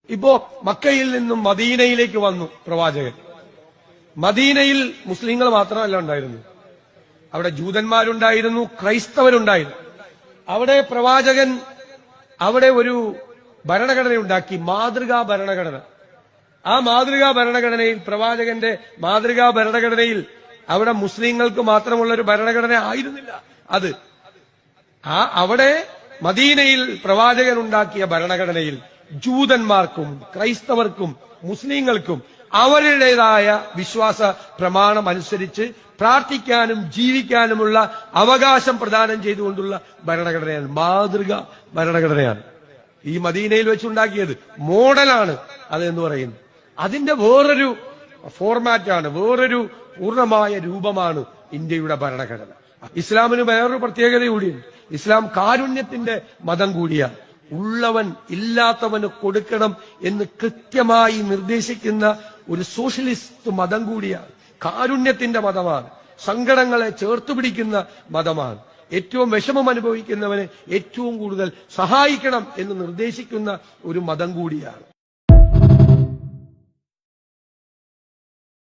ഇപ്പോ മക്കയിൽ നിന്നും മദീനയിലേക്ക് വന്നു പ്രവാചകൻ. മദീനയിൽ മുസ്ലിങ്ങൾ മാത്രമല്ല ഉണ്ടായിരുന്നു, അവിടെ ജൂതന്മാരുണ്ടായിരുന്നു, ക്രൈസ്തവരുണ്ടായിരുന്നു. അവിടെ പ്രവാചകൻ ഒരു ഭരണഘടന ഉണ്ടാക്കി, മാതൃകാ ഭരണഘടന. ആ മാതൃകാ ഭരണഘടനയിൽ, പ്രവാചകന്റെ മാതൃകാ ഭരണഘടനയിൽ അവിടെ മുസ്ലിങ്ങൾക്ക് മാത്രമുള്ള ഒരു ഭരണഘടന ആയിരുന്നില്ല അത്. അവിടെ മദീനയിൽ പ്രവാചകൻ ഉണ്ടാക്കിയ ഭരണഘടനയിൽ ജൂതന്മാർക്കും ക്രൈസ്തവർക്കും മുസ്ലിങ്ങൾക്കും അവരുടേതായ വിശ്വാസ പ്രമാണം അനുസരിച്ച് പ്രാർത്ഥിക്കാനും ജീവിക്കാനുമുള്ള അവകാശം പ്രദാനം ചെയ്തുകൊണ്ടുള്ള ഭരണഘടനയാണ്, മാതൃകാ ഭരണഘടനയാണ് ഈ മദീനയിൽ വെച്ചുണ്ടാക്കിയത്. മോഡലാണ് അതെന്ന് പറയുന്നത്. അതിന്റെ വേറൊരു ഫോർമാറ്റാണ്, വേറൊരു പൂർണ്ണമായ രൂപമാണ് ഇന്ത്യയുടെ ഭരണഘടന. ഇസ്ലാമിന് വേറൊരു പ്രത്യേകത കൂടിയുണ്ട്. ഇസ്ലാം കാരുണ്യത്തിന്റെ മതം കൂടിയാണ്. ഉള്ളവൻ ഇല്ലാത്തവന് കൊടുക്കണം എന്ന് കൃത്യമായി നിർദ്ദേശിക്കുന്ന ഒരു സോഷ്യലിസ്റ്റ് മതം കൂടിയാണ്. കാരുണ്യത്തിന്റെ മതമാണ്. സങ്കടങ്ങളെ ചേർത്തു പിടിക്കുന്ന മതമാണ്. ഏറ്റവും വിഷമം അനുഭവിക്കുന്നവനെ ഏറ്റവും കൂടുതൽ സഹായിക്കണം എന്ന് നിർദ്ദേശിക്കുന്ന ഒരു മതം കൂടിയാണ്.